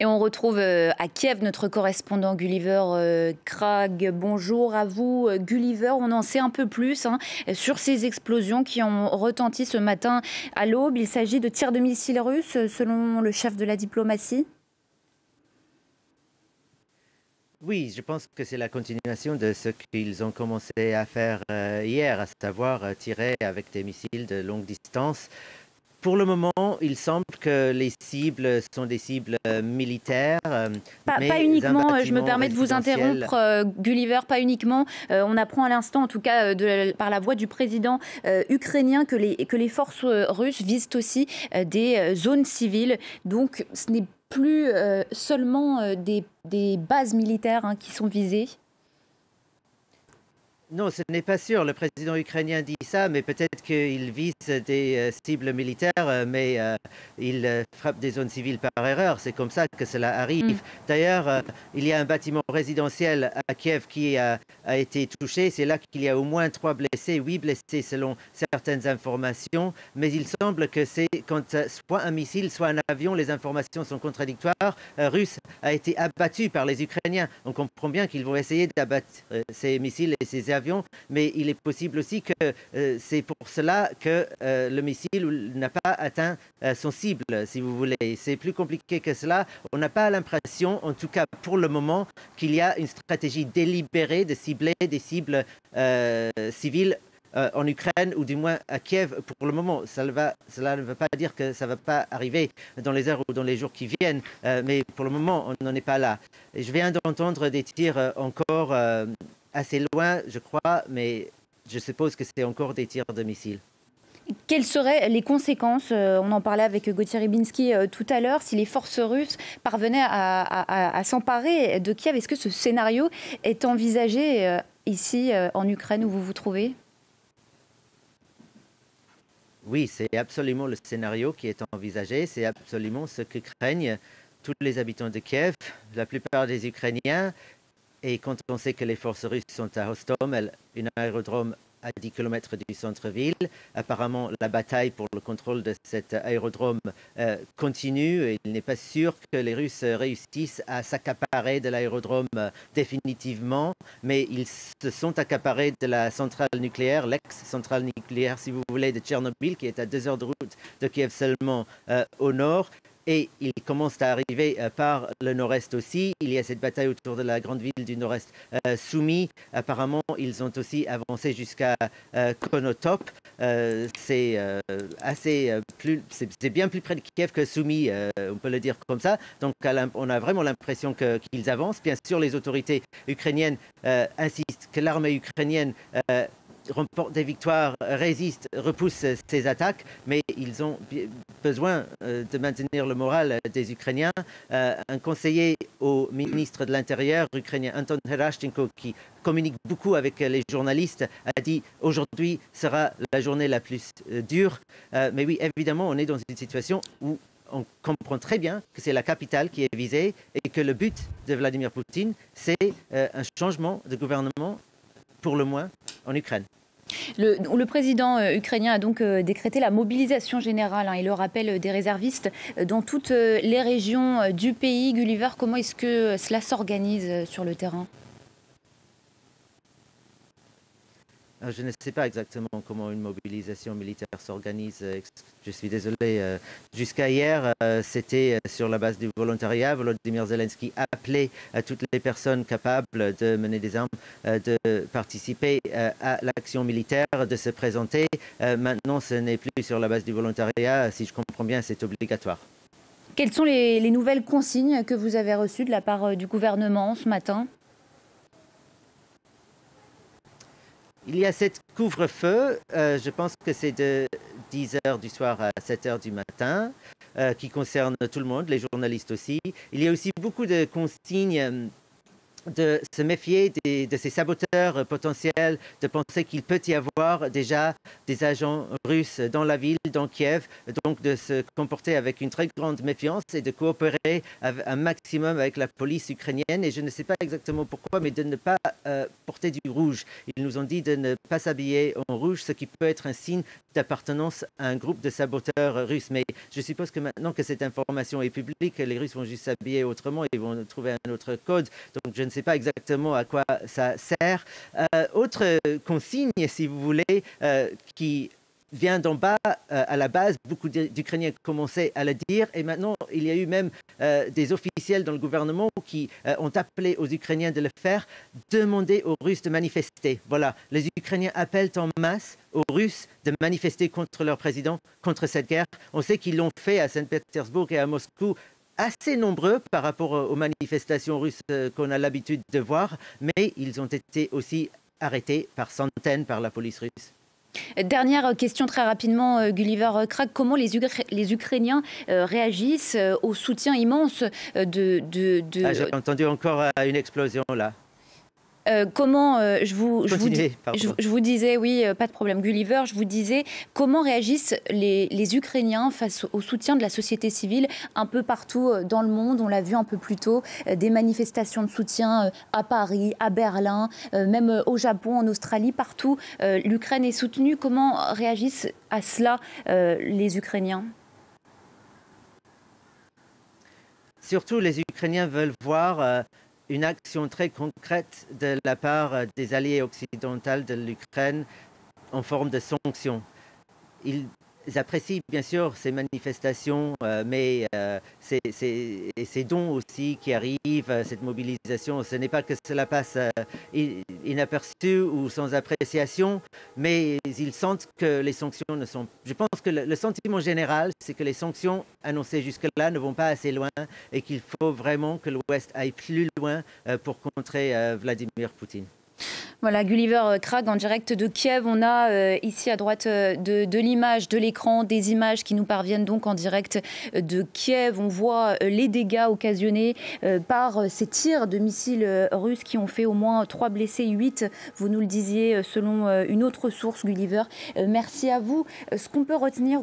Et on retrouve à Kiev notre correspondant Gulliver Krag. Bonjour à vous Gulliver, on en sait un peu plus sur ces explosions qui ont retenti ce matin à l'aube. Il s'agit de tirs de missiles russes selon le chef de la diplomatie. Oui, je pense que c'est la continuation de ce qu'ils ont commencé à faire hier, à savoir tirer avec des missiles de longue distance. Pour le moment, il semble que les cibles sont des cibles militaires. Pas uniquement, je me permets de vous interrompre, Gulliver, pas uniquement. On apprend à l'instant, en tout cas par la voix du président ukrainien, que les forces russes visent aussi des zones civiles. Donc ce n'est plus seulement des bases militaires qui sont visées. Non, ce n'est pas sûr. Le président ukrainien dit ça, mais peut-être qu'il vise des cibles militaires, mais il frappe des zones civiles par erreur. C'est comme ça que cela arrive. D'ailleurs, il y a un bâtiment résidentiel à Kiev qui a été touché. C'est là qu'il y a au moins 3 blessés, 8 blessés selon certaines informations. Mais il semble que c'est quand soit un missile, soit un avion, les informations sont contradictoires. Russe a été abattu par les Ukrainiens. On comprend bien qu'ils vont essayer d'abattre ces missiles et ces avions. Mais il est possible aussi que c'est pour cela que le missile n'a pas atteint son cible, si vous voulez. C'est plus compliqué que cela. On n'a pas l'impression, en tout cas pour le moment, qu'il y a une stratégie délibérée de cibler des cibles civiles en Ukraine ou du moins à Kiev pour le moment. Cela ne veut pas dire que ça ne va pas arriver dans les heures ou dans les jours qui viennent, mais pour le moment, on n'en est pas là. Et je viens d'entendre des tirs encore assez loin, je crois, mais je suppose que c'est encore des tirs de missiles. Quelles seraient les conséquences, on en parlait avec Gauthier Rybinski tout à l'heure, si les forces russes parvenaient à s'emparer de Kiev? Est-ce que ce scénario est envisagé ici en Ukraine où vous vous trouvez? Oui, c'est absolument le scénario qui est envisagé, c'est absolument ce que craignent tous les habitants de Kiev, la plupart des Ukrainiens. Et quand on sait que les forces russes sont à Hostomel, un aérodrome à 10 km du centre-ville, apparemment la bataille pour le contrôle de cet aérodrome continue. Et il n'est pas sûr que les Russes réussissent à s'accaparer de l'aérodrome définitivement, mais ils se sont accaparés de la centrale nucléaire, l'ex-centrale nucléaire, si vous voulez, de Tchernobyl, qui est à 2 heures de route de Kiev seulement au nord. Et ils commencent à arriver par le nord-est aussi. Il y a cette bataille autour de la grande ville du nord-est Soumy. Apparemment, ils ont aussi avancé jusqu'à Konotop. C'est bien plus près de Kiev que Soumy, on peut le dire comme ça. Donc on a vraiment l'impression qu'ils avancent. Bien sûr, les autorités ukrainiennes insistent que l'armée ukrainienne remporte des victoires, résiste, repousse ces attaques, mais ils ont besoin de maintenir le moral des Ukrainiens. Un conseiller au ministre de l'Intérieur ukrainien, Anton Herashchenko, qui communique beaucoup avec les journalistes, a dit « Aujourd'hui sera la journée la plus dure ». Mais oui, évidemment, on est dans une situation où on comprend très bien que c'est la capitale qui est visée et que le but de Vladimir Poutine, c'est un changement de gouvernement pour le moins en Ukraine. Le président ukrainien a donc décrété la mobilisation générale et le rappel des réservistes dans toutes les régions du pays. Gulliver, comment est-ce que cela s'organise sur le terrain ? Je ne sais pas exactement comment une mobilisation militaire s'organise. Je suis désolé. Jusqu'à hier, c'était sur la base du volontariat. Volodymyr Zelensky appelait à toutes les personnes capables de mener des armes, de participer à l'action militaire, de se présenter. Maintenant, ce n'est plus sur la base du volontariat. Si je comprends bien, c'est obligatoire. Quelles sont les nouvelles consignes que vous avez reçues de la part du gouvernement ce matin ? Il y a cette couvre-feu, je pense que c'est de 10 h du soir à 7 h du matin, qui concerne tout le monde, les journalistes aussi. Il y a aussi beaucoup de consignes de se méfier de ces saboteurs potentiels, de penser qu'il peut y avoir déjà des agents russes dans la ville, dans Kiev, donc de se comporter avec une très grande méfiance et de coopérer un maximum avec la police ukrainienne. Et je ne sais pas exactement pourquoi, mais de ne pas porter du rouge. Ils nous ont dit de ne pas s'habiller en rouge, ce qui peut être un signe d'appartenance à un groupe de saboteurs russes. Mais je suppose que maintenant que cette information est publique, les Russes vont juste s'habiller autrement, ils vont trouver un autre code. Donc je ne sais pas exactement à quoi ça sert. Autre consigne, si vous voulez, qui vient d'en bas, à la base, beaucoup d'Ukrainiens commençaient à le dire, et maintenant il y a eu même des officiels dans le gouvernement qui ont appelé aux Ukrainiens de le faire, demander aux Russes de manifester. Voilà, les Ukrainiens appellent en masse aux Russes de manifester contre leur président, contre cette guerre. On sait qu'ils l'ont fait à Saint-Pétersbourg et à Moscou, assez nombreux par rapport aux manifestations russes qu'on a l'habitude de voir, mais ils ont été aussi arrêtés par centaines par la police russe. Dernière question très rapidement, Gulliver Krag, comment les Ukrainiens réagissent au soutien immense de... J'ai entendu encore une explosion là. Comment, je vous disais, oui, pas de problème, Gulliver, je vous disais, comment réagissent les Ukrainiens face au soutien de la société civile un peu partout dans le monde? On l'a vu un peu plus tôt, des manifestations de soutien à Paris, à Berlin, même au Japon, en Australie, partout. L'Ukraine est soutenue. Comment réagissent à cela les Ukrainiens? Surtout, les Ukrainiens veulent voir une action très concrète de la part des alliés occidentaux de l'Ukraine en forme de sanctions. Ils apprécient bien sûr ces manifestations, mais ces dons aussi qui arrivent, cette mobilisation, ce n'est pas que cela passe inaperçu ou sans appréciation, mais ils sentent que les sanctions ne sont... Je pense que le sentiment général, c'est que les sanctions annoncées jusque-là ne vont pas assez loin et qu'il faut vraiment que l'Ouest aille plus loin pour contrer Vladimir Poutine. Voilà, Gulliver Krag en direct de Kiev. On a ici à droite de l'image, de l'écran, des images qui nous parviennent donc en direct de Kiev. On voit les dégâts occasionnés par ces tirs de missiles russes qui ont fait au moins 3 blessés, 8. Vous nous le disiez selon une autre source, Gulliver. Merci à vous. Ce qu'on peut retenir...